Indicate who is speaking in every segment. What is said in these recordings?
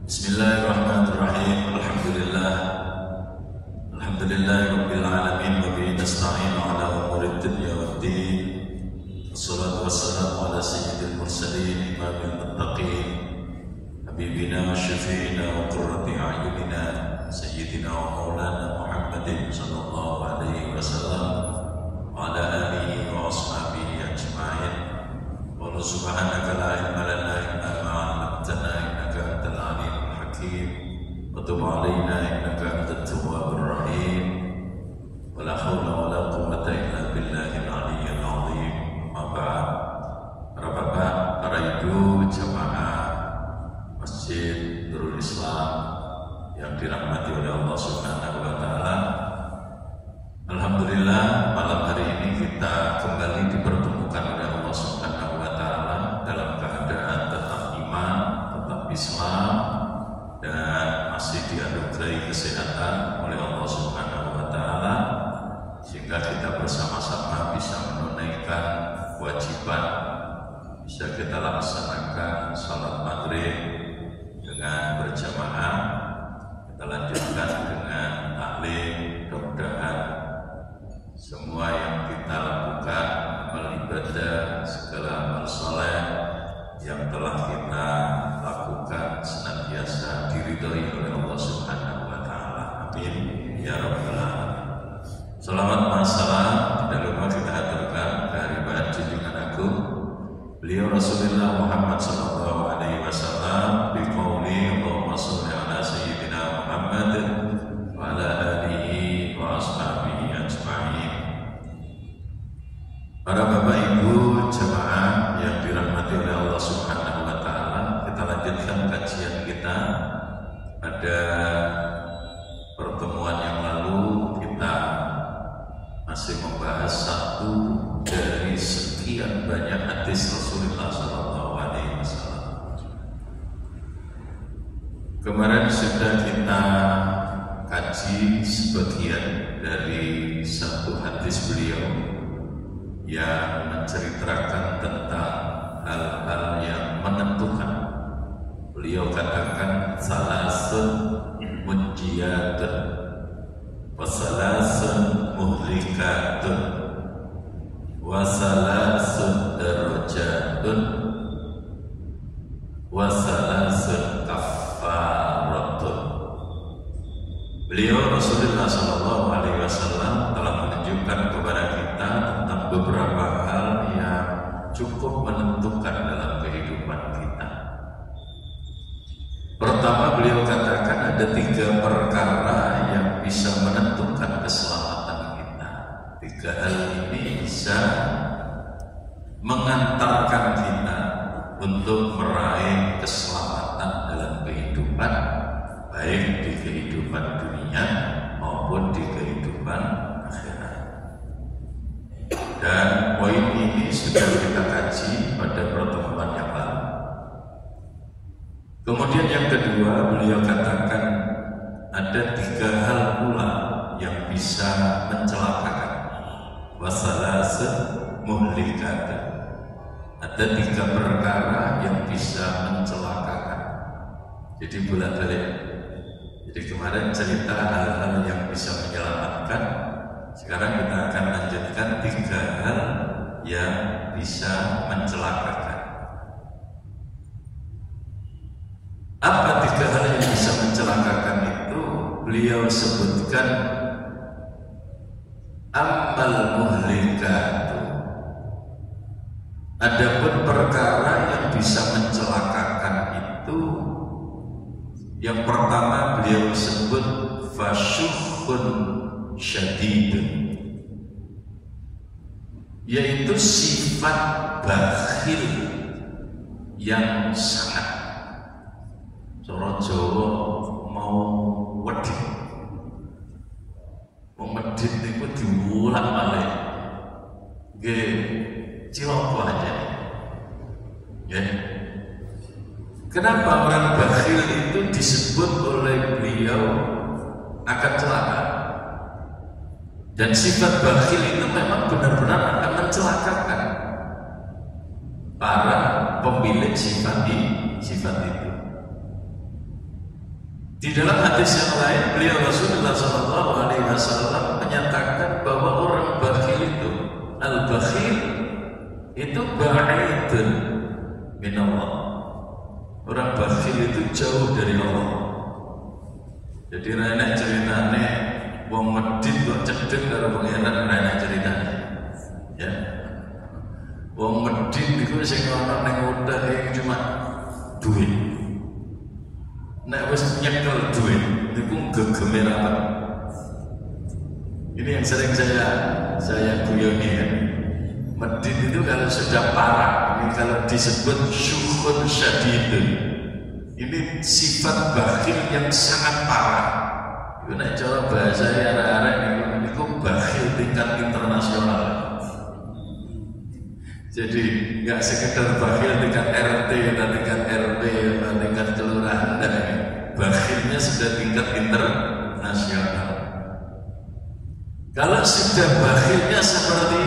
Speaker 1: Bismillahirrahmanirrahim. Alhamdulillahirabbil alamin wa bihi nasta'inu ala umuri dunya waddin. Wassalatu wassalamu ala sayyidil mursalin imamil muttaqin habibina wa syafi'ina wa qurrati a'yunina sayyidina wa maulana Muhammadin sallallahu alaihi wasallam wa ala alihi wa ashabihi ajma'in. Wa subhanaka la ilma lana illa ma 'allamtana innaka antal alimul hakim. Wa tub 'alaina innaka antat tawwabur rahim. Wa la haula wa la quwwata illa billahil aliyyil azim. Amma ba'd. Para bapak, para ibu jamaah Masjid Nurul Islam yang dirahmati oleh Allah Subhanahu wa taala. Alhamdulillah, malam hari ini kita kembali dipertemukan oleh Allah Subhanahu wa taala dalam keadaan tetap iman, tetap Islam, dan masih dianugerahi kesehatan oleh Allah Subhanahu wa taala, sehingga kita bersama-sama bisa menunaikan kewajiban, bisa kita laksanakan salat maghrib dengan berjamaah, kita lanjutkan dengan taklim. Mudah-mudahan semua yang kita lakukan, amal ibadah, segala amal soleh yang telah kita lakukan senantiasa diridhoi oleh Allah Subhanahu wa taala. Amin ya rabbal alamin. Shalawat wa salam tidak lupa kita haturkan kehadiran junjungan agung beliau Rasulullah Muhammad sallallahu alaihi wasallam biqauli Allahumma shalli ala sayyidina Muhammad wa ala alihi wa ashabihi ajma'in. Para bapak ibu jamaah yang dirahmati oleh Allah Subhanahu wa taala, kita lanjutkan kajian kita. Pada pertemuan yang lalu kita masih membahas satu dari sekian banyak hadis Rasulullah sallallahu alaihi wasallam. Kemarin sudah kita kaji sebagian dari satu hadis beliau yang menceritakan tentang hal-hal yang menentukan. Beliau katakan salasun munjiyatun wa salasun muhlikatun wa salasun darajatun wa salasun kaffaratun. Beliau Rasulullah sallallahu alaihi wasallam telah menunjukkan kepada kita tentang beberapa hal yang cukup menentukan dalam kehidupan kita. Pertama, beliau katakan ada 3 perkara yang bisa menentukan keselamatan kita. 3 hal ini bisa mengantarkan kita untuk meraih keselamatan dalam kehidupan, baik di kehidupan dunia maupun di kehidupan akhirat. Dan poin ini sudah kita kaji pada pertemuan yang lalu. Kemudian yang kedua, beliau katakan ada 3 hal pula yang bisa mencelakakan. Wasalasun muhlikatun. Ada 3 perkara yang bisa mencelakakan. Jadi bolak-balik. Jadi kemarin cerita hal-hal yang bisa menyelamatkan. Sekarang kita akan lanjutkan 3 hal yang bisa mencelakakan. Apa 3 hal yang bisa mencelakakan itu? Beliau sebutkan amal muhlikatu. Adapun perkara yang bisa mencelakakan itu, yang pertama beliau sebut fasyukhun syadidun, yaitu sifat bakhil yang sangat. Cara Jawa mau wedit, mau medit itu diulang-alik, nggih ciloko aja, ya. Kenapa orang bakhil itu disebut oleh beliau akan celaka? Dan sifat bakhil itu memang benar-benar akan mencelakakan para pemilik sifat itu. Di dalam hadis yang lain, beliau Rasulullah SAW menyatakan bahwa orang bakhil itu, al-bakhil itu ba'idun minallah. Orang bakhil itu jauh dari Allah. Jadi rene ceritane wong medit kok cedhek karo pangeran, rene ceritane. Ya. Wong medit niku sing ana ning utek cuma duit. Nek wis nyekel duit niku gegeme apa? Ini yang sering saya guyoni ya. Medit itu kalau sudah parah, ini kalau disebut syukhun syadidun, ini sifat bakhil yang sangat parah. Itu nek cara bahasa arek-arek niku bakhil tingkat internasional. Jadi nggak sekedar bakhil tingkat RT atau tingkat RW atau tingkat kelurahan, dan bakhilnya sudah tingkat internasional. Kalau sudah bakhilnya seperti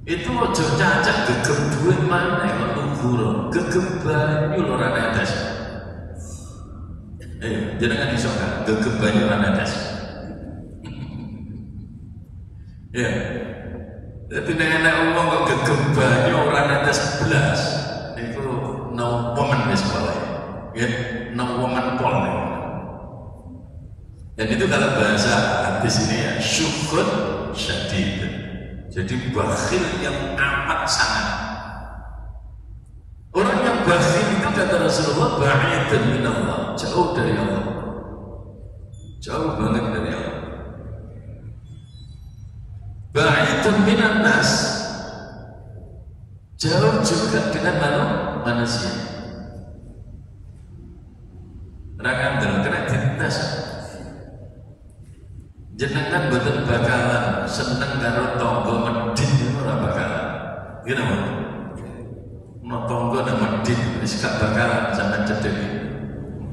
Speaker 1: itu ojo cacat gegem duit mana kok nunggu gegem banyu lho ra netes. Jenengan iso kan gegem banyu ra netes. Ya. Jadi nek ngomong kok gegem banyu ora netes blas, niku no woman wis boleh. Ya, no woman pol. Dan itu kalau bahasa hadis ini ya syukur syadid. Jadi bakhil yang amat sangat. Orang yang bakhil itu kata Rasulullah ba'idun minallah, jauh dari Allah. Jauh banget dari Allah. Ba'idun minan nas, jauh juga dengan manusia. Rakandel kena dites. Jenengan boten bakalan seneng karo tangga medhit ora bakalan. Nggih napa? Ono tangga nang medhit wis gak bakalan sampean cedhek.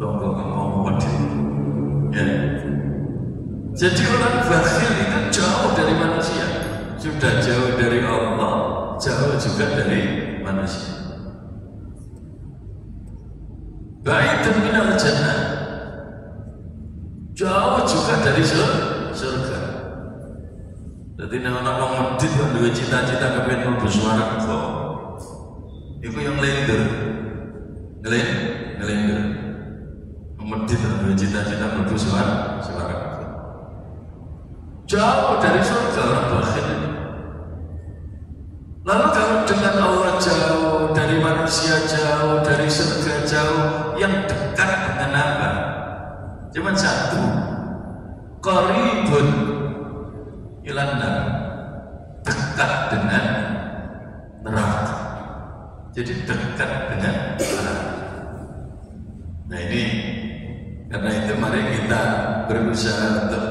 Speaker 1: Tangga ngomong medhit. Ya. Jadi orang bakhil itu jauh dari manusia. Sudah jauh dari Allah, jauh juga dari manusia. Ba'idun minal jannah, jauh juga dari surga. Jadi nek ana wong medhit kok duwe cita-cita kepengin mlebu swarga, iku yang nglender. Nglender. Medhit kok duwe cita-cita mlebu swarga. Jauh dari surga orang bakhil. Lalu kalau dengan Allah jauh, dari manusia jauh, dari surga jauh, yang dekat dengan apa? Cuma satu, qaribun ilan nar, dekat dengan neraka. Jadi dekat dengan neraka. Nah ini, karena itu mari kita berusaha untuk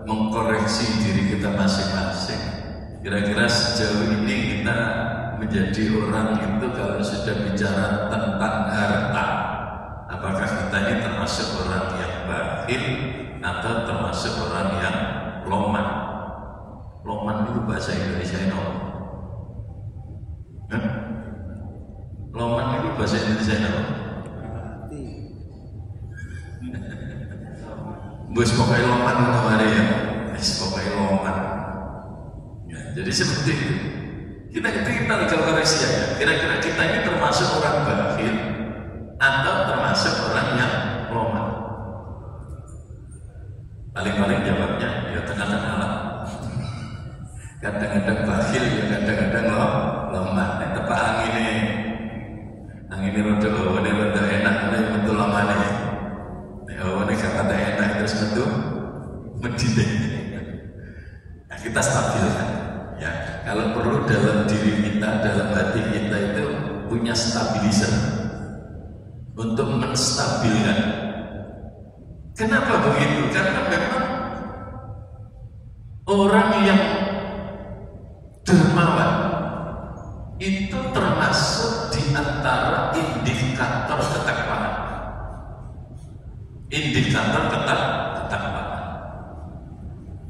Speaker 1: mengkoreksi diri kita masing-masing. Kira-kira sejauh ini kita menjadi orang itu kalau sudah bicara tentang harta, apakah kita ini termasuk orang yang bakhil atau termasuk orang yang loman? Loman itu bahasa Indonesia ini apa? Loman itu bahasa Indonesia ini apa? Bos pokoknya loman kemarin ya, pokoknya loman. Ya, jadi seperti itu. Kita tinggal koreksi ya. Kira-kira kita ini termasuk orang bakhil atau termasuk orang yang loman? Paling-paling jawabnya ya tengah-tengah lah. Kadang-kadang bakhil ya kadang-kadang loman. Tepak angin ini rodo enak, ini betul loman ini. Ini kata enak terus betul medit. Nah, kita stabilkan ya. Kalau perlu dalam diri kita, dalam hati kita itu punya stabilizer untuk menstabilkan. Kenapa begitu? Karena memang orang yang dermawan itu termasuk di antara indikator ketakwaan. Indikator ketakwaan.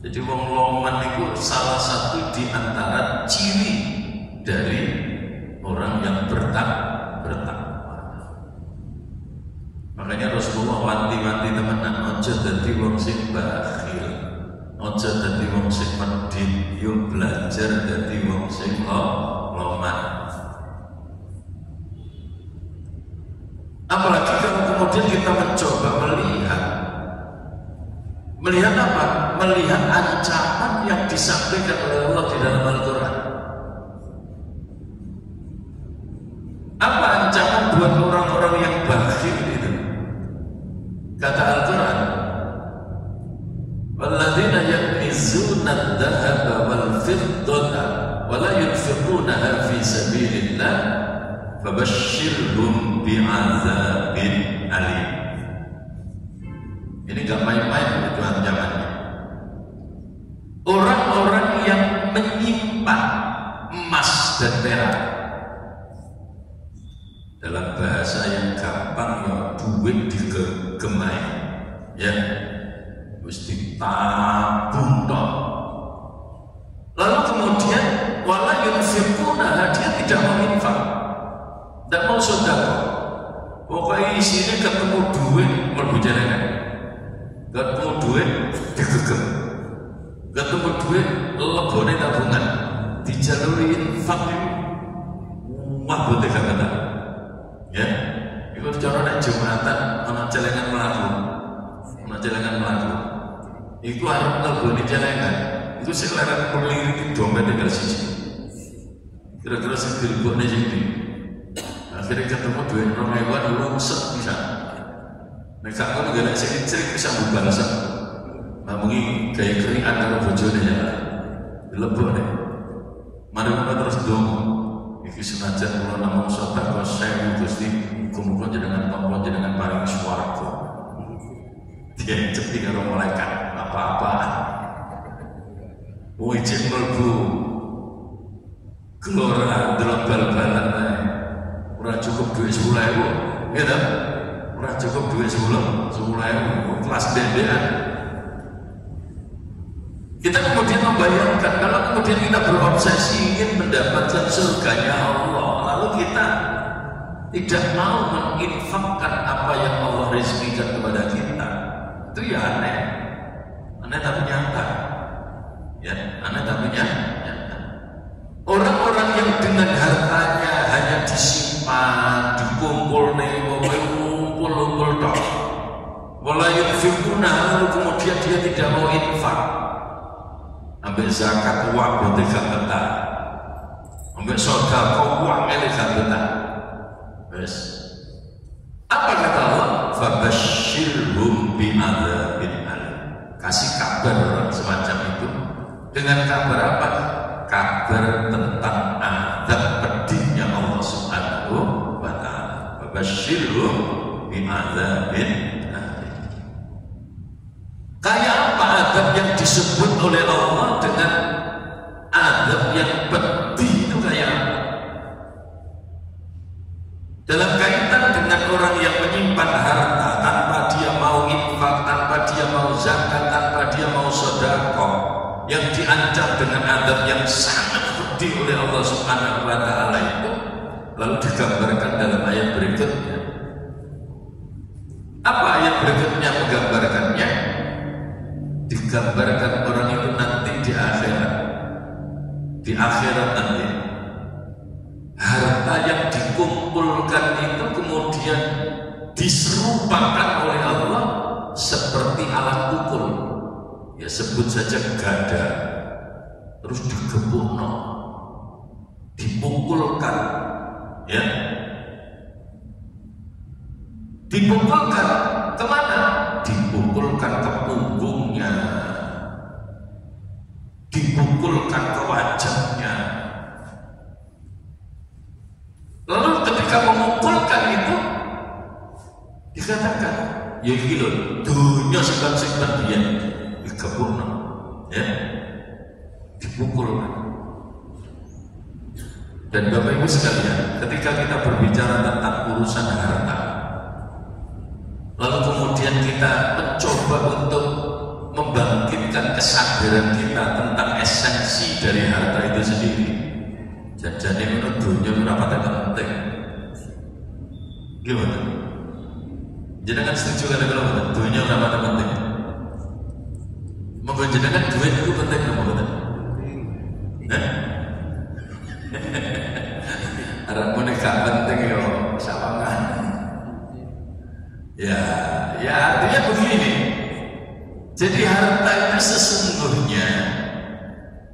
Speaker 1: Jadi wong loman itu salah satu di antara ciri dari orang yang bertakwa. Makanya Rasulullah wanti-wanti temenan, ojo dadi wong sing bakhil, ojo dadi wong sing medhit, yo belajar dadi wong sing loman. Apalagi kalau kemudian kita mencoba melihat apa? Melihat ancaman yang disampaikan oleh Allah di dalam Al-Quran. Apa ancaman buat orang-orang yang bakhil itu? Kata Al-Quran, walladzina yaknizuna adh-dhahaba wal fiddata wa la yunfiqunaha fi sabilillah fabashshirhum bi'adzabin alim. Ini gak main-main itu ancamannya. Orang-orang yang menyimpan emas dan perak, dalam bahasa yang gampang ya duit digemai, ya harus ditabung toh. Lalu kemudian wala yunfiquna, dia tidak mau infak, tidak mau sedekah. Pokoknya isinya ketemu duit berbujarakan, ketemu duit digegem, ketemu duit lebone tabungan, dijaluri infak itu wah bote kata. Ya, itu cara nek Jumatan ana celengan mlaku. Ana celengan mlaku. Iku arep ngleboni celengan. Iku sing leren melirik dompet tinggal siji. Kira-kira sing dilebokne sing ndi? Akhirnya ketemu duit 2.000 lungsek bisa. Nek gak ngono gak sing cilik bisa mbalasan. Namungi gaya keringan karo bojone ya. Dilebokne. Mari kita terus dongo. Iki senajan kula namung sedekah 1000 Gusti, muga-muga jenengan tampa jenengan paring swarga. Dia cepi karo malaikat apa-apaan. Woi cek mlebu gelora delok bal-balan ae. Ora cukup duit 10.000, ya ta? Ora cukup duit 10.000 kelas dendean. Kita kemudian membayangkan kalau kemudian kita berobsesi ingin mendapatkan surganya Allah, lalu kita tidak mau menginfakkan apa yang Allah rezekikan kepada kita, itu ya aneh tapi nyata, ya aneh tapi nyata. Orang-orang yang dengan hartanya hanya disimpan, dikumpul nih, ngumpul dong, wala yunfiquna, lalu kemudian dia tidak mau infak. Ambil zakat uang bote gak betah, ambil sedekah uang ele gak betah. Wes. Apa kata Allah? Fabashshirhum bi'adzabin alim. Kasih kabar orang semacam itu dengan kabar apa? Kabar tentang azab pedihnya Allah Subhanahu wa ta'ala. Fabashshirhum bi'adzabin alim. Kayak apa azab yang disebut oleh Allah dengan azab yang pedih itu kayak apa? Dalam kaitan dengan orang yang menyimpan harta tanpa dia mau infak, tanpa dia mau zakat, tanpa dia mau sedekah, yang diancam dengan azab yang sangat pedih oleh Allah Subhanahu wa ta'ala itu, lalu digambarkan dalam ayat berikutnya. Apa ayat berikutnya menggambarkannya? Digambarkan orang itu nanti di akhirat nanti harta yang dikumpulkan itu kemudian diserupakan oleh Allah seperti alat pukul, ya sebut saja gada, terus digebukno, dipukulkan, ya dipukulkan kemana? Dipukulkan ke punggungnya, dipukulkan ke wajahnya. Lalu ketika memukulkan itu dikatakan, ya gitu, dunia simpan dia digebukno, ya dipukulkan. Dan Bapak Ibu sekalian, ketika kita berbicara tentang urusan harta, lalu kemudian kita mencoba untuk membangkitkan kesadaran kita tentang esensi dari harta itu sendiri. Jadi menurut dunia berapa penting? Gimana? Jenengan setuju kan kalau dunia ora penting. Monggo jenengan duit itu penting apa mboten? Arep muni gak penting yo sawangan. Ya artinya begini. Jadi harta itu sesungguhnya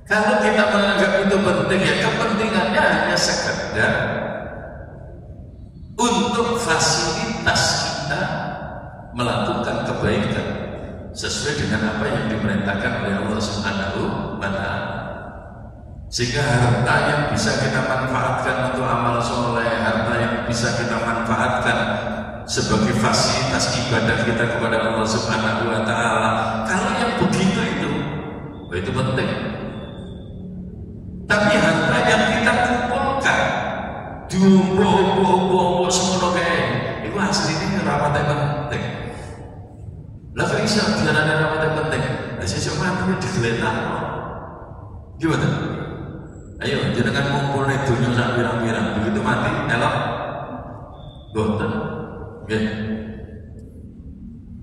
Speaker 1: kalau kita menganggap itu penting, ya kepentingannya hanya sekedar untuk fasilitas kita melakukan kebaikan sesuai dengan apa yang diperintahkan oleh Allah Subhanahu wa Ta'ala. Sehingga harta yang bisa kita manfaatkan untuk amal soleh, harta yang bisa kita manfaatkan sebagai fasilitas ibadah kita kepada Allah Subhanahu wa Ta'ala, kalau yang begitu itu penting. Tapi harta yang kita kumpulkan diumbo semono kae iku asline ora penting. Lah kok iso diarani ora penting? Lah sesuk mati digeletakno. Gimana? Ayo jenengan ngumpulne donya sak pirang-pirang, begitu mati elok. Boten. Nggih.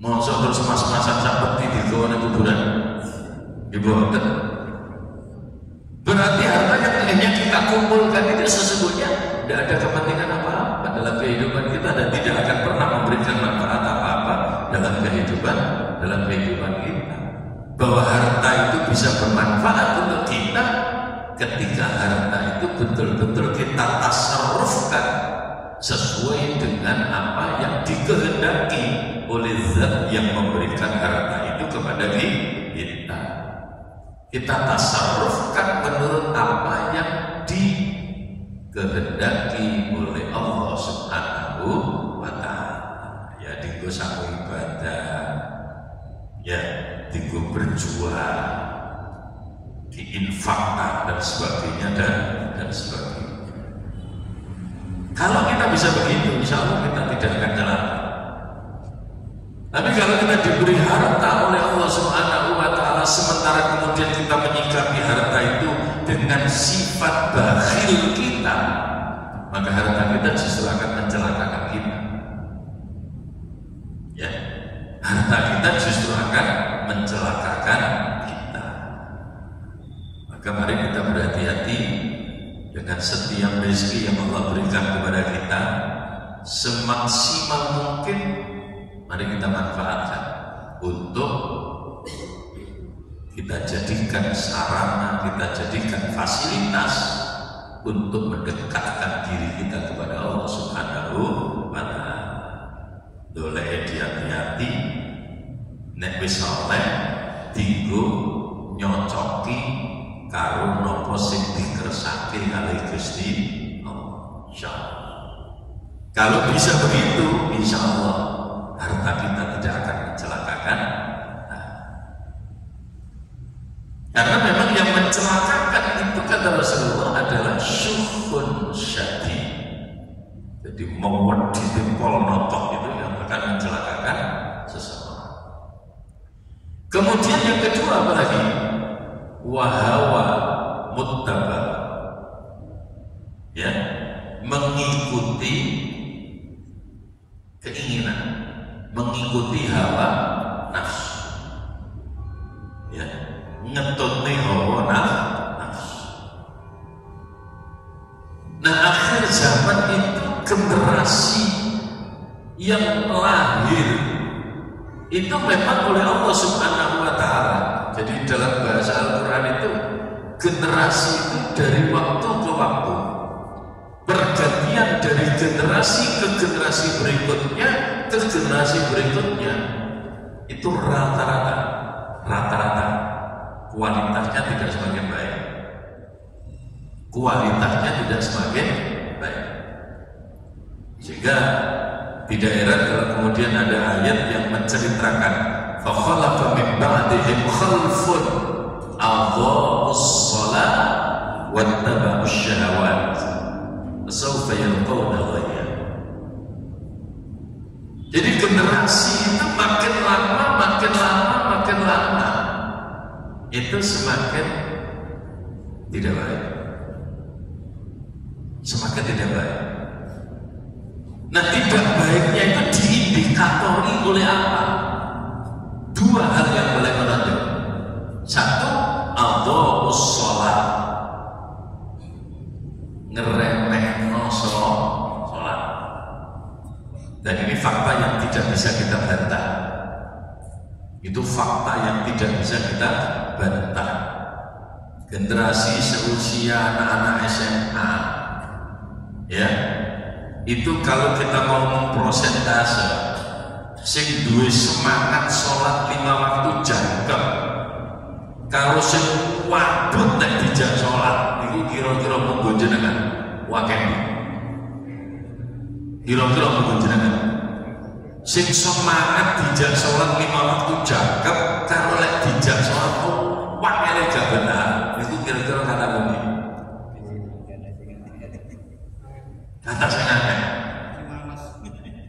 Speaker 1: Mosok terus mas-masan sak peti digawa nang kuburan. Nggih boten. Berarti harta yang kita kumpulkan itu sesungguhnya tidak ada kepentingan apa-apa dalam kehidupan kita dan tidak akan pernah memberikan manfaat apa-apa dalam kehidupan kita. Bahwa harta itu bisa bermanfaat untuk kita ketika harta itu betul-betul kita tasarrufkan sesuai dengan apa yang dikehendaki oleh zat yang memberikan harta itu kepada kita. Kita tasarrufkan menurut apa yang dikehendaki oleh Allah Subhanahu wa Ta'ala. Ya dienggo saku ibadah, ya dienggo berjuang, diinfakkan dan sebagainya dan sebagainya. Kalau kita bisa begitu, insya Allah kita tidak akan celaka. Tapi kalau kita diberi harta oleh Allah Subhanahu wa Ta'ala sementara kemudian kita menyikapi harta itu dengan sifat bakhil kita, maka harta kita justru akan mencelakakan kita. Ya, harta kita justru akan mencelakakan kita. Maka mari kita berhati-hati dengan setiap rezeki yang Allah berikan kepada kita, semaksimal mungkin mari kita manfaatkan untuk kita jadikan sarana, kita jadikan fasilitas untuk mendekatkan diri kita kepada Allah Subhanahu wa Ta'ala. Doleh hati-hati, nek wis oleh dienggo nyocoki karo napa sing dikersake kali Gusti Allah. Insyaallah. Kalau bisa begitu, insyaallah harta kita tidak akan mencelakakan. Karena memang yang mencelakakan itu kata Rasulullah adalah syuhun syadid. Jadi mewedi dempol notok itu yang akan mencelakakan seseorang. Kemudian yang kedua apa lagi? Wahawa muttaba. Ya, mengikuti keinginan, mengikuti hawa nafsu, ya, ngetutne hawa nafsu. Nah, akhir zaman itu generasi yang lahir itu memang oleh Allah Subhanahu wa Ta'ala. Jadi dalam bahasa Al-Quran itu generasi itu dari waktu ke waktu, pergantian dari generasi ke generasi berikutnya ke generasi berikutnya itu rata-rata kualitasnya tidak semakin baik, kualitasnya tidak semakin baik. Sehingga tidak heran kalau kemudian ada ayat yang menceritakan fakhalafa min ba'dihim khalfun adha'us shalah wattaba'us syahawat fasawfa yalqawna ghayya. Jadi generasi itu makin lama itu semakin tidak baik, semakin tidak baik. Nah, tidak baiknya itu diindikatori oleh apa? Dua hal yang boleh menonjol. Satu, adha'us sholat, ngeremehno sholat. Dan ini fakta yang tidak bisa kita bantah. Itu fakta yang tidak bisa kita bantah. Generasi seusia anak-anak SMA, ya, itu kalau kita mau memprosentase, sing duwe semangat sholat 5 waktu jangkep, kalau sing wadut nek dijak sholat, itu kira-kira monggo jenengan waken. Kira-kira monggo jenengan. Sing semangat dijak sholat 5 waktu jangkep, kalau nek dijak sholat wakene gak benar, itu kira-kira kata bumi. Kata sengaja.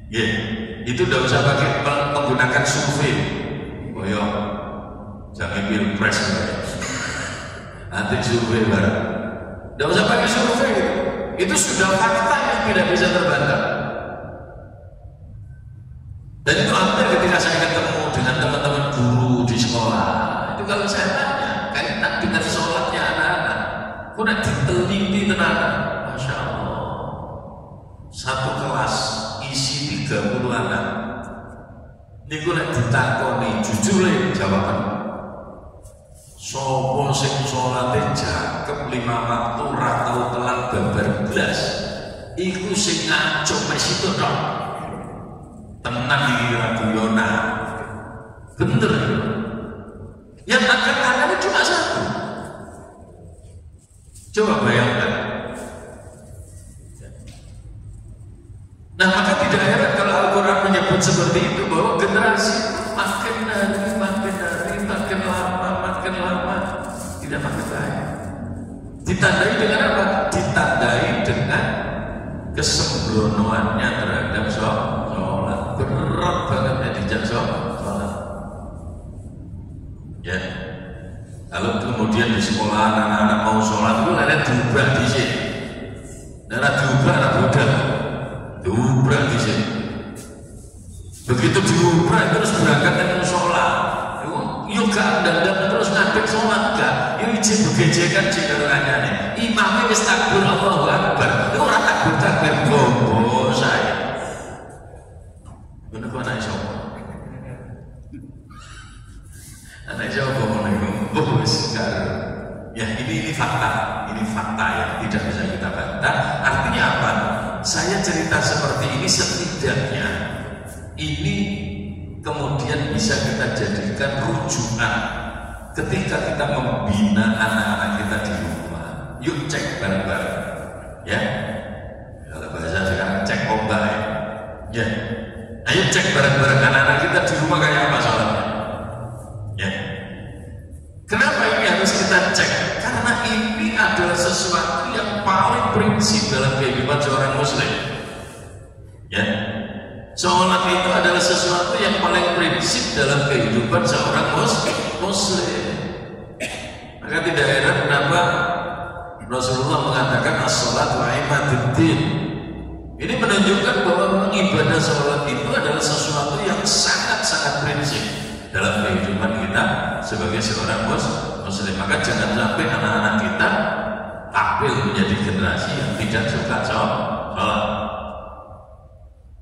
Speaker 1: Ya, itu tidak usah pakai menggunakan survei. Oh yo, jangan pilpres nanti survei bareng. Tidak usah pakai survei gitu. Itu sudah fakta yang tidak bisa terbantah. Dan itu hampir ketika saya ketemu dengan teman-teman guru di sekolah, itu kalau saya tanya kaitan dengan sholatnya anak-anak, kok nak diteliti tenaga, masya Allah, satu kelas isi 30 anak, ini gue nak ditakoni jujur le jawaban, sopo sing sholatnya jangkep 5 waktu ratau telat babar belas, iku sing ngaco mesitu dong. Tenang di Raguyona, bener. Yang akan ada cuma satu. Coba bayangkan. Nah, maka tidak heran kalau Al-Quran menyebut seperti itu, bahwa generasi makin hari, makin lama, tidak makin baik. Ditandai dengan apa? Ditandai dengan kesembronoannya terhadap sholat. Berat banget ya dijak sholat. Ya, kalau kemudian di sekolah anak-anak mau sholat itu ada diubah di sini, ada diubah di sini. Begitu diubah terus berangkat dengan sholat, yuk gak dan terus ngadeg sholat gak, yuk izin begejekan jika orangnya imamnya wis takbir Allahu Akbar, itu orang takbir gobo saya. Bener kok anak siapa? Anak siapa menengok? Ya ini fakta yang tidak bisa kita bantah. Artinya apa? Saya cerita seperti ini setidaknya ini kemudian bisa kita jadikan rujukan ketika kita membina anak-anak kita di rumah. Yuk cek bareng-bareng, ya. Kalau bahasa sekarang cek ombak, ya. Ayo cek bareng-bareng anak-anak kita di rumah kayak apa sholatnya, ya. Kenapa ini harus kita cek? Karena ini adalah sesuatu yang paling prinsip dalam kehidupan seorang muslim, ya. Sholat itu adalah sesuatu yang paling prinsip dalam kehidupan seorang muslim. Maka tidak heran kenapa Rasulullah mengatakan as-sholatu imaduddin. Ini menunjukkan bahwa ibadah sholat itu adalah sesuatu yang sangat-sangat prinsip dalam kehidupan kita sebagai seorang muslim. Maka jangan sampai anak-anak kita tampil menjadi generasi yang tidak suka sholat.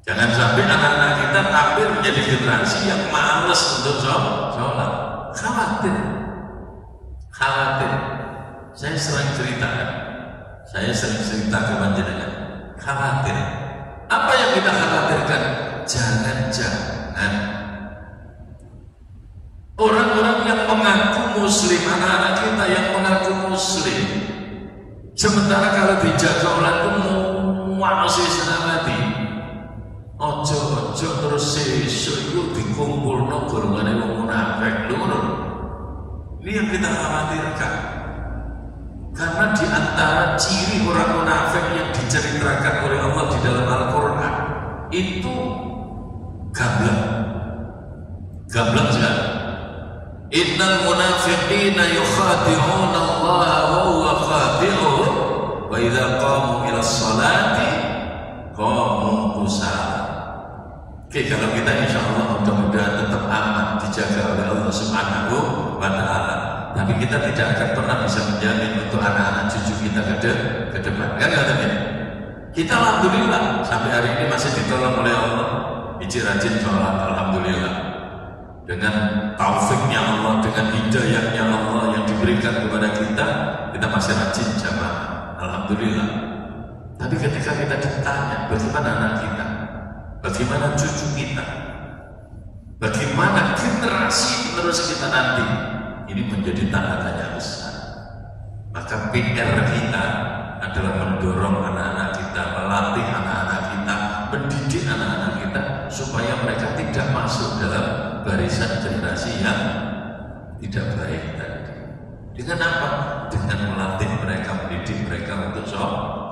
Speaker 1: Jangan sampai anak-anak kita tampil menjadi generasi yang malas untuk sholat. Khawatir. Saya sering cerita ke panjenengan. Khawatir. Apa yang kita khawatirkan? Jangan-jangan orang-orang yang mengaku muslim, anak-anak kita yang mengaku muslim, sementara kalau dijak sholat itu masih senamati. Ojo terus sesuk itu dikumpulno golongane wong munafik lho. Ini yang kita khawatirkan. Karena di antara ciri orang munafik yang diceritakan oleh Allah di dalam Al-Quran itu gamblang sekali. Innal munafiqina yukhadi'una Allah wa huwa khadi'uhum wa idza qamu ila sholati qamu kusala. Oke, kalau kita insya Allah mudah-mudahan tetap aman, dijaga oleh Allah Subhanahu wa Ta'ala. Tapi kita tidak akan pernah bisa menjamin untuk anak-anak cucu kita ke depan. Kan katanya? Kita alhamdulillah sampai hari ini masih ditolong oleh Allah. Rajin sholat, alhamdulillah. Dengan taufiknya Allah, dengan hidayahnya Allah yang diberikan kepada kita masih rajin jamaah, alhamdulillah. Tapi ketika kita ditanya, bagaimana anak kita? Bagaimana cucu kita? Bagaimana generasi penerus kita nanti? Ini menjadi tanda tanya besar. Maka PR kita adalah mendorong anak-anak kita, melatih anak-anak kita, mendidik anak-anak kita supaya mereka tidak masuk dalam barisan generasi yang tidak baik tadi. Dengan apa? Dengan melatih mereka, mendidik mereka untuk sholat.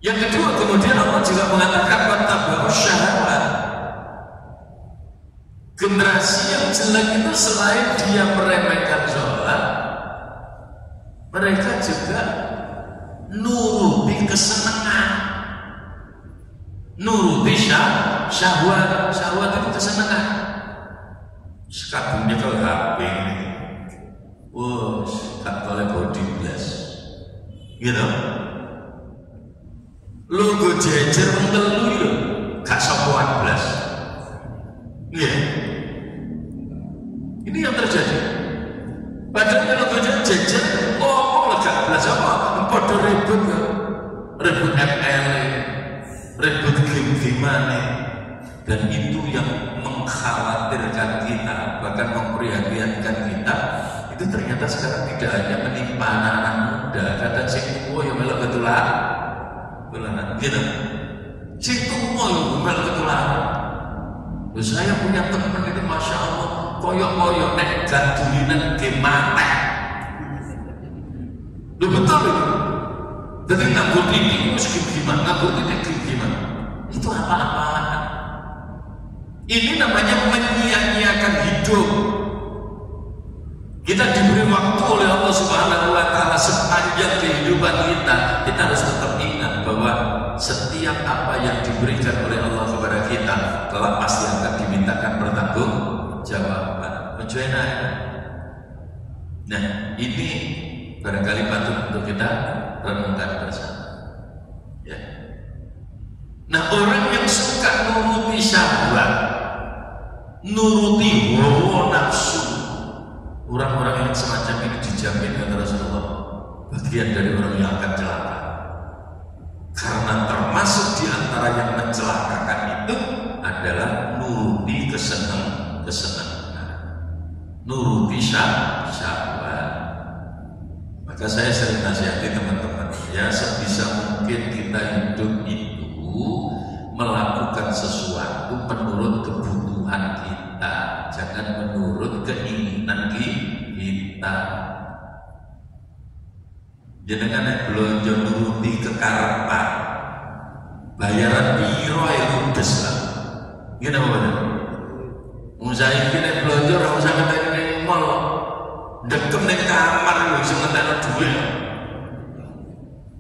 Speaker 1: Yang kedua, kemudian Allah juga mengatakan wattaba'us syahawat. Generasi yang jelek itu selain dia meremehkan sholat, mereka juga nuruti kesenangan, nuruti syahwat. Syahwat itu kesenangan. Sekagumnya kalau HP ini, wah, katanya body blast, gitu. Logo jejer mentelu itu gak sopoan belas. Iya. Ini yang terjadi. Padahal logo jejer ngomong gak belas apa? Podo ribut ya. Ribut ML, ribut game-gimane. Dan itu yang mengkhawatirkan kita, bahkan memprihatinkan kita. Itu ternyata sekarang tidak hanya menimpa anak-anak muda. Kadang sing tua yang melok ketularan. Gitu. Situ mau mel ketularan. Saya punya teman itu masya Allah, koyok-koyok nek gadulinan gimana? Lu betul itu. Jadi nganggur ini, mesti gimana? Nganggur ini gimana? Itu apa-apaan? Ini namanya menyia-nyiakan hidup. Kita diberi waktu oleh Allah Subhanahu wa Ta'ala sepanjang kehidupan kita harus tetap ingat bahwa setiap apa yang diberikan oleh Allah kepada kita kelak pasti akan dimintakan pertanggungjawaban. Nah, ini barangkali patut untuk kita renungkan bersama. Ya. Nah, orang yang suka nuruti syahwat, nuruti hawa nafsu, orang-orang yang semacam ini dijamin kata Rasulullah bagian dari orang yang akan celaka. Karena termasuk di antara yang mencelakakan itu adalah nuruti kesenangan, nuruti syahwat. Maka saya sering nasihati teman-teman, ya sebisa mungkin kita hidup itu melakukan sesuatu menurut kebutuhan kita, jangan menurut keinginan kita. Jenengan yang belanja nuruti kekarepan, bayaran piro ya ludes lah. Gini apa bener? Saya kira belanja orang usah ngeteni ning mall, dekem ning kamar lho iso ngeteni duit.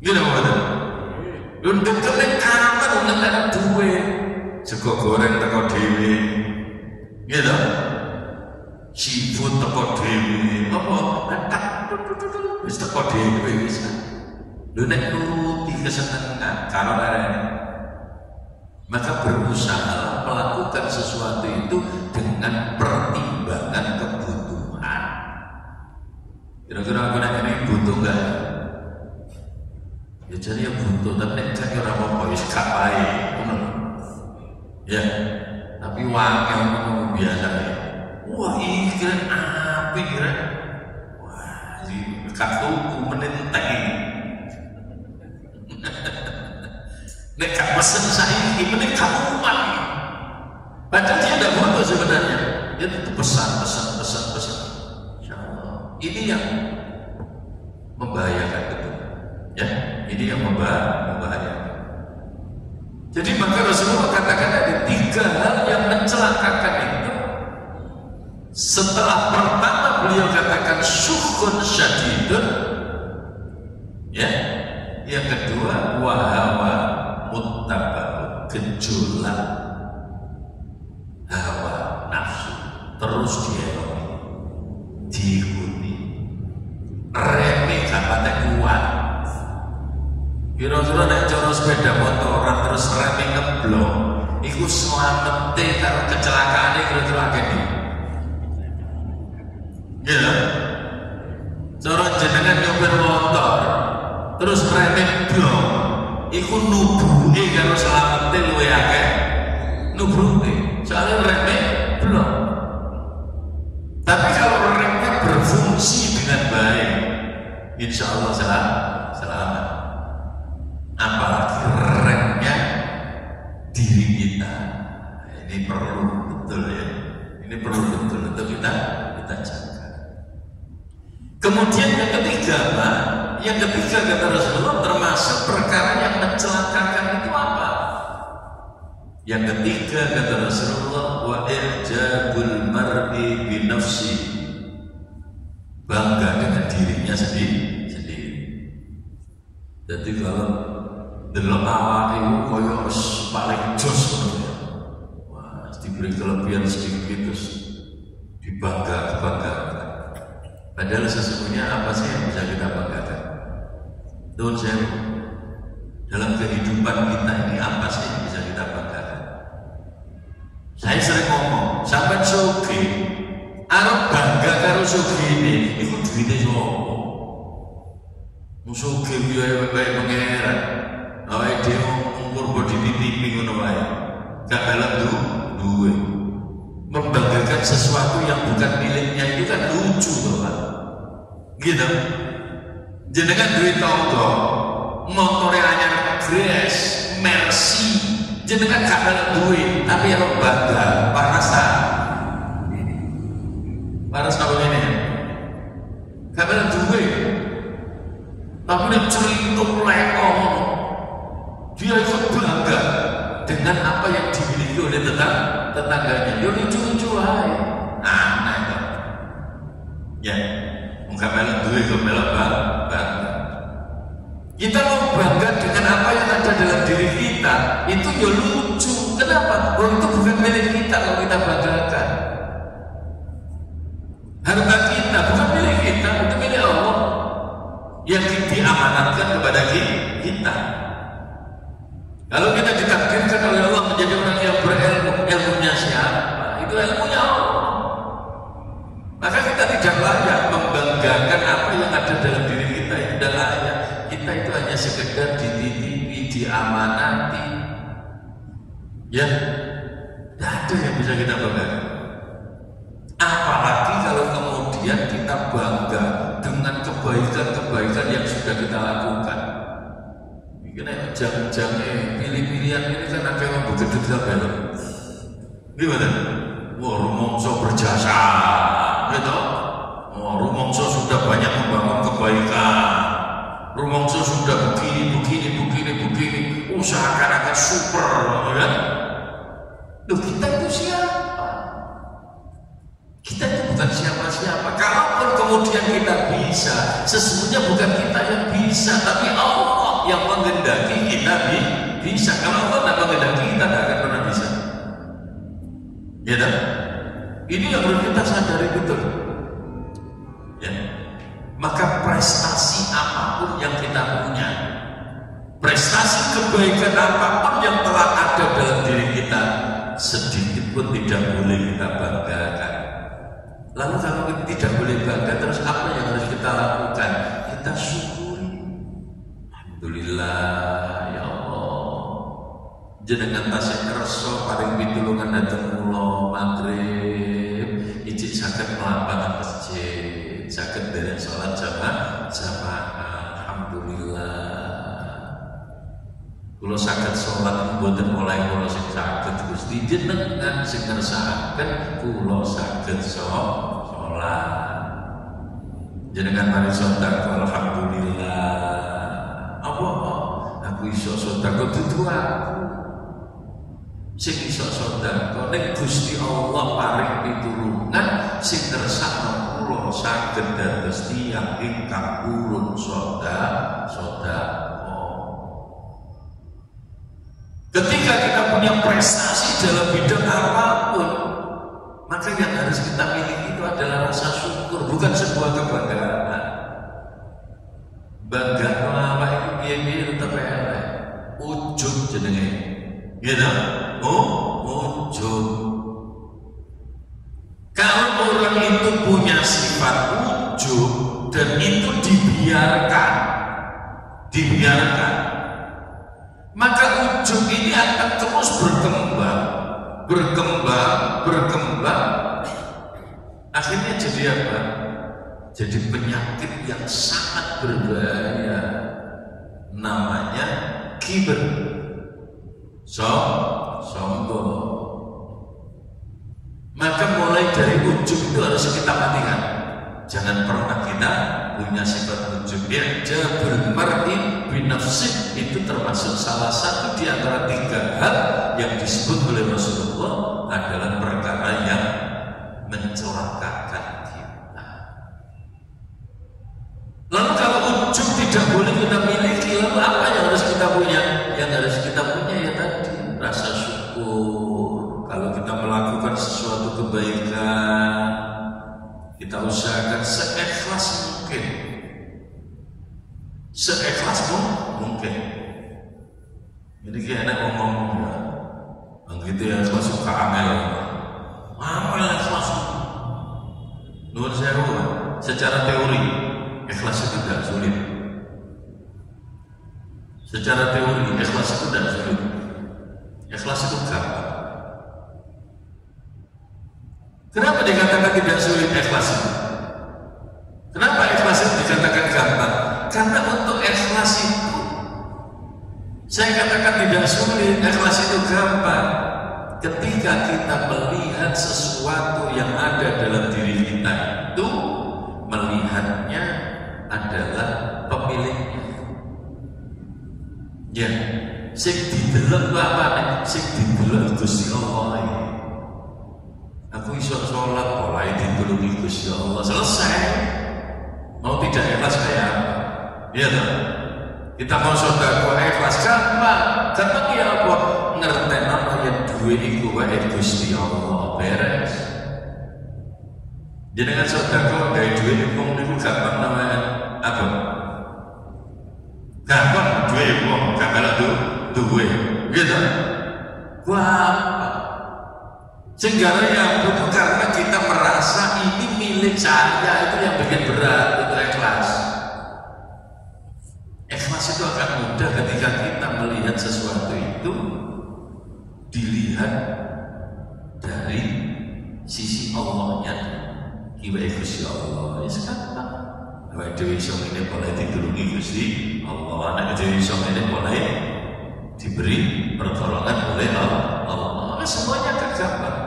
Speaker 1: Gini apa bener? Lu dekem ning kamar ngeteni duit, sego goreng teko dhewe. Gitu. Seafood teko dhewe, apa? Wis teko dhewe wis. Lho nek nuruti kesenangan karo arene, maka berusaha melakukan sesuatu itu dengan pertimbangan kebutuhan. Kira-kira aku nek ini butuh enggak? Ya jadi ya butuh, tapi nek gak ora apa-apa wis gak bae, ngono. Ya, tapi wangel ngono biasa ya. Wah, ini kira api kira. Wah, ini kartuku menenteng. Nek gak pesen saya ini mending kamu umat. Padahal dia tidak butuh sebenarnya. Dia itu pesan. Insyaallah. Ini yang membahayakan betul. Ya, ini yang membahayakan. Jadi maka Rasulullah katakan ada 3 hal yang mencelakakan itu. Setelah pertama beliau katakan syukhun syadidun, ya, yang kedua wahawa muttabaun, bergejolak hawa nafsu, terus dieloni, diikuti, remeh gak patek kuat. Kira-kira nek cara sepeda motoran terus remeh ngeblok, iku selamete karo kecelakaane kira-kira akeh. Ya, cara jenengan nyopir motor terus remeh blok, iku nubuke karo selamete luwe akeh. Nubuke, soalnya remeh blok. Tapi kalau remnya berfungsi dengan baik, insya Allah selamat. Apalagi remnya diri kita, ini perlu betul ya. Ini perlu betul untuk kita jaga. Kemudian yang ketiga, Pak, yang ketiga kata Rasulullah termasuk perkara yang mencelakakan itu apa? Yang ketiga kata Rasulullah, wa i'jabul mar'i bi nafsi, bangga dengan dirinya sendiri. Jadi kalau delok awake iku koyo paling jos ngono ya. Wah, diberi kelebihan sedikit terus dibanggakan. Padahal sesungguhnya apa sih yang bisa kita banggakan? Tuh saya, dalam kehidupan kita ini apa sih yang bisa kita banggakan? Saya sering ngomong, sampai sugih, arep bangga karo sugih ini, itu duitnya sopo. Sugih biaya baik pangeran, awake dhewe umur bodi pipi ngono wae. Gak dalam duwe. Membanggakan sesuatu yang bukan miliknya itu kan lucu toh, Pak. Gitu. Jenengan duwe tangga, motore anyar Grace, Mercy, jenengan gak dalam duwe, tapi yang bangga, parasan. Paras apa ini? Gak dalam duwe. Tapi dia ceritung lekong, dia ikut bangga dengan apa yang dimiliki oleh tetangganya. Dia lucu-lucu aja, aneh kan? Ya, nggak melok duit, nggak melok bangga. Kita mau bangga dengan apa yang ada dalam diri kita, itu ya lucu. Kenapa? Oh, itu bukan milik kita kalau kita banggakan. Harta kita bukan milik kita, itu milik Allah yang diamanatkan kepada kita. Kalau kita ditakdirkan oleh Allah menjadi orang yang berilmu, ilmunya siapa? Itu ilmunya Allah. Maka kita tidak layak membanggakan apa yang ada dalam diri kita. Itu tidak layak. Kita itu hanya sekedar dititipi, diamanati. Ya, tidak ada yang bisa kita banggakan. Apalagi kalau kemudian kita bangga dengan kebaikan-kebaikan yang sudah kita lakukan. Ini jam-jamnya pilih-pilihan ini kan ada yang begitu kita belok. Gimana? Wah, rumongso berjasa, gitu. Wah, rumongso sudah banyak membangun kebaikan. Rumongso sudah begini. Usahakan super, kan? Loh, kita itu siapa? Kita itu bukan siapa-siapa. Kalaupun kemudian kita bisa, sesungguhnya bukan kita yang bisa, tapi Allah yang menghendaki kita bisa. Kalau Allah tidak menghendaki, kita tidak akan pernah bisa. Ya tak? Ini yang perlu kita sadari betul. Ya. Maka prestasi apapun yang kita punya, prestasi kebaikan apapun yang telah ada dalam diri kita, sedikit pun tidak boleh kita banggakan. Lalu kalau kita tidak boleh bangga, terus apa yang harus kita lakukan? Kita syukuri. Alhamdulillah, ya Allah. Jenengan tasik kerso paling pitulungan datang kula maghrib, ijik saged melampakan masjid, saged derek salat jamaah. Alhamdulillah. Kula saged salat mboten oleh kula sing saged Gusti jenengan sing ngersakaken kula saged salat. Jenengan mari sedekah alhamdulillah. Apa? Aku iso sedekah dudu aku. Sing iso sedekah nek Gusti Allah paring pitulungan sing ngersakno kula saged dados tiyang ingkang purun sedekah. Ketika kita punya prestasi dalam bidang apapun, maka yang harus kita miliki itu adalah rasa syukur, bukan sebuah kebanggaan. Bangga apa itu biaya tetap elek, ujub jenenge, gitu? Ujub. Kalau orang itu punya sifat ujub dan itu dibiarkan, maka ujub ini akan terus berkembang. Akhirnya jadi apa? Jadi penyakit yang sangat berbahaya, namanya kibr, sombong. Maka mulai dari ujub itu harus kita matikan. Jangan pernah kita punya sifat ujub. Ya, jabul mar'i binafsih itu termasuk salah satu di antara 3 hal yang disebut oleh Rasulullah adalah perkara yang mencelakakan kita. Lalu kalau ujub tidak boleh kita miliki, lalu apa yang harus kita punya? Yang harus kita punya ya tadi, rasa syukur. Kalau kita melakukan sesuatu kebaikan, kita usahakan seikhlas mungkin. Jadi kayak enak ngomong ya, begitu ya, saya suka amel ikhlas. Menurut saya secara teori ikhlas itu tidak sulit. Secara teori ikhlas itu tidak sulit. Ikhlas itu gampang. Kenapa dikatakan tidak sulit ikhlas itu? Kenapa ikhlas itu dikatakan gampang? Karena untuk ikhlas itu, saya katakan tidak sulit, ikhlas itu gampang. Ketika kita melihat sesuatu yang ada dalam diri kita itu, melihatnya adalah pemiliknya. Ya, sing didelok apa nih? Sing didelok Gusti Allah. Aku iso sholat, mulai ditulungi Gusti Allah, selesai. Mau tidak ikhlas kayak apa? Iya tak? Kita mau sedekah ikhlas gampang. Gampang ya apa? Ngerti nama yang duwe iku wae Gusti Allah, beres. Jenengan sedekah dari duwe wong niku gampang namanya apa? Gampang duwe wong, gampang duwe. Iya tak? Gampang. Sehingga yang bukan karena kita merasa ini milik saya, itu yang bikin berat untuk ikhlas. Ikhlas itu akan mudah ketika kita melihat sesuatu itu dilihat dari sisi Allahnya. Kiwai Gusti Allah, ya sekarang. Kiwai Dewi Song ini boleh ditulungi Gusti Allah, anak Dewi Song ini boleh diberi pertolongan oleh Allah. Semuanya akan gampang.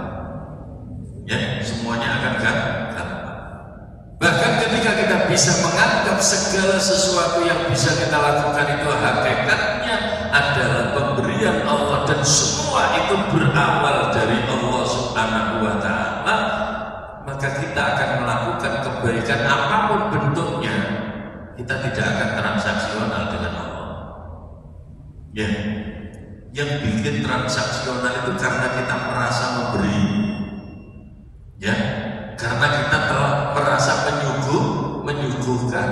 Speaker 1: Ya, semuanya akan gampang. Bahkan ketika kita bisa menganggap segala sesuatu yang bisa kita lakukan itu hakikatnya adalah pemberian Allah dan semua itu berawal dari Allah Subhanahu wa Ta'ala, maka kita akan melakukan kebaikan apapun bentuknya. Kita tidak akan transaksional dengan Allah. Ya, yang bikin transaksional itu karena kita merasa memberi. Ya, karena kita telah merasa menyuguhkan.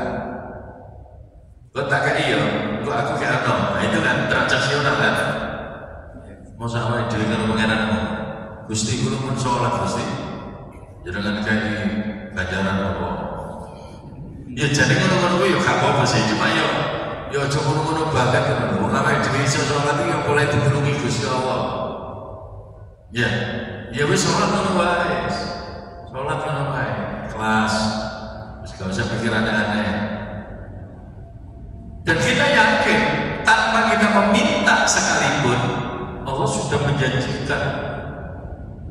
Speaker 1: Kok tak kayak iya, kok aku kayak no, nah, itu kan transaksional kan. Mau sama diri kalau pengenanmu, Gusti kulo pun sholat Gusti, jangan kayak ganjaran apa. Ya jadi ngono-ngono ya gak apa-apa sih, cuma ya coba ngono banget kan. Wong awake dhewe iso sholat iki boleh ditulungi Gusti Allah. Ya wis sholat ngono wae. Sholat ngono wae, kelas. Wis gak usah pikir aneh-aneh. Dan kita yakin tanpa kita meminta sekalipun Allah sudah menjanjikan.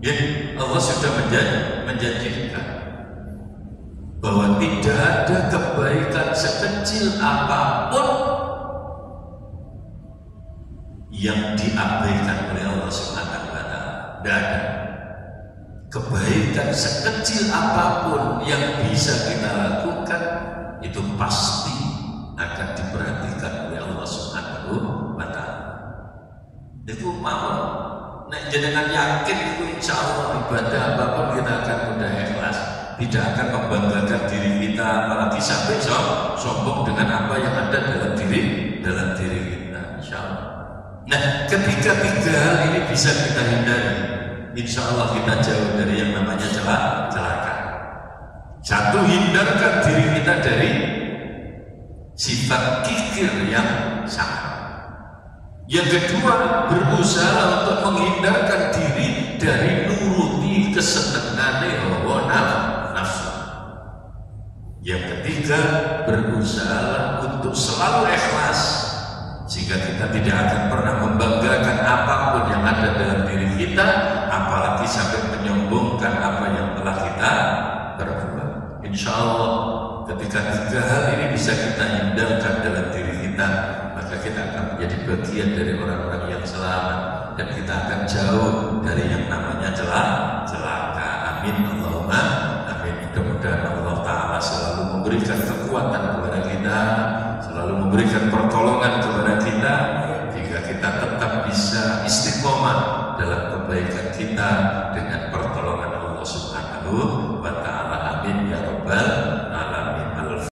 Speaker 1: Ya, Allah sudah menjanjikan bahwa tidak ada kebaikan sekecil apapun yang diabaikan oleh Allah Subhanahu wa Ta'ala. Tidak ada kebaikan sekecil apapun yang bisa kita lakukan itu pasti akan diperhatikan oleh Allah Subhanahu wa Ta'ala. Itu mau Nek jenengan yakin itu insya Allah ibadah apapun kita akan mudah ikhlas, tidak akan membanggakan diri kita, apalagi sampai sombong dengan apa yang ada dalam diri kita, insya Allah. Nah, ketika tiga hal ini bisa kita hindari, insya Allah kita jauh dari yang namanya celaka. Satu, hindarkan diri kita dari sifat kikir yang salah. Yang kedua, berusaha untuk menghindarkan diri dari nuruti kesenangan hawa nafsu. Yang ketiga, berusaha untuk selalu ikhlas, sehingga kita tidak akan pernah membanggakan apapun yang ada dalam diri kita, apalagi sampai menyombongkan apa yang telah kita perbuat. Insya Allah, ketika tiga hal ini bisa kita hindarkan dalam diri kita, maka kita akan menjadi bagian dari orang-orang yang selamat, dan kita akan jauh dari yang namanya celaka. Amin Allahumma amin. Mudah-mudahan Allah Ta'ala selalu memberikan kekuatan kepada kita, selalu memberikan pertolongan kepada kita, hingga kita tetap bisa istiqomah dalam kebaikan kita dengan pertolongan Allah Subhanahu wa Ta'ala.